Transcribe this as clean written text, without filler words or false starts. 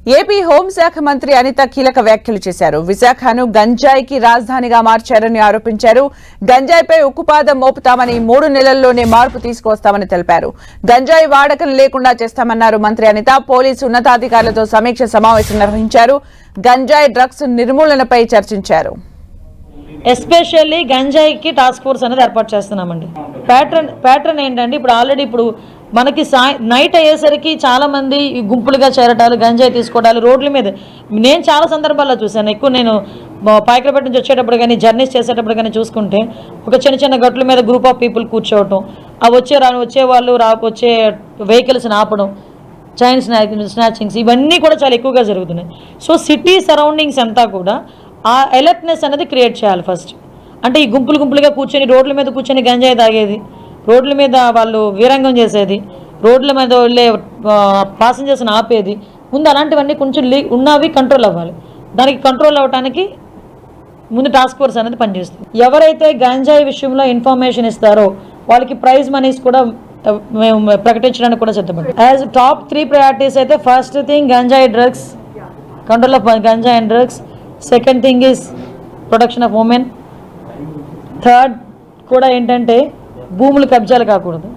AP హోంశాఖ మంత్రి అనిత కీలక వ్యాఖ్యలు చేశారు. విశాఖను గంజాయికి రాజధానిగా మార్చారని ఆరోపించారు. గంజాయిపై ఉక్కుపాదం మోపుతామని 3 నెలల్లోనే మార్పు తీసుకువస్తామని తెలిపారు. గంజాయి వాడకం లేకుండా చేస్తామన్నారు మంత్రి అనిత. పోలీసు ఉన్నతాధికారులతో సమీక్ష సమావేశం నిర్వహించారు. గంజాయి డ్రగ్స్ నిర్మూలనపై చర్చించారు. ఎస్పెషల్లీ గంజాయికి టాస్క్ ఫోర్స్ అనేది ఏర్పాటు చేస్తున్నామండి. ప్యాటర్న్ ఏంటంటే ఇప్పుడు మనకి నైట్ అయ్యేసరికి చాలామంది గుంపులుగా చేరటాలు, గంజాయి తీసుకోవడాలు రోడ్ల మీద నేను చాలా సందర్భాల్లో చూశాను. ఎక్కువ నేను పాయకరపేట నుంచి వచ్చేటప్పుడు కానీ జర్నీస్ చేసేటప్పుడు కానీ చూసుకుంటే ఒక చిన్న గట్ల మీద గ్రూప్ ఆఫ్ పీపుల్ కూర్చోవటం, ఆ వచ్చేవాళ్ళు వచ్చే వెహికల్స్ని ఆపడం, చైన్ స్నాచింగ్స్ ఇవన్నీ కూడా చాలా ఎక్కువగా జరుగుతున్నాయి. సో సిటీ సరౌండింగ్స్ అంతా కూడా ఆ అలర్ట్నెస్ అనేది క్రియేట్ చేయాలి ఫస్ట్. అంటే ఈ గుంపులుగా కూర్చొని రోడ్ల మీద కూర్చొని గంజాయి తాగేది, రోడ్ల మీద వాళ్ళు వీరంగం చేసేది, రోడ్ల మీద వెళ్ళే ప్యాసింజర్స్ని ఆపేది, ముందు అలాంటివన్నీ కొంచెం ఉన్నవి కంట్రోల్ అవ్వాలి. దానికి కంట్రోల్ అవ్వడానికి ముందు టాస్క్ ఫోర్స్ అనేది పనిచేస్తుంది. ఎవరైతే గంజాయి విషయంలో ఇన్ఫర్మేషన్ ఇస్తారో వాళ్ళకి ప్రైజ్ మనీస్ కూడా మేము ప్రకటించడానికి కూడా సిద్ధపడ్డాం. యాజ్ టాప్ 3 ప్రయారిటీస్ అయితే ఫస్ట్ థింగ్ గంజాయి డ్రగ్స్, కంట్రోల్ ఆఫ్ గంజాయి and drugs. Second thing is protection of women. Third కూడా ఏంటంటే భూములు కబ్జాలు కాకూడదు.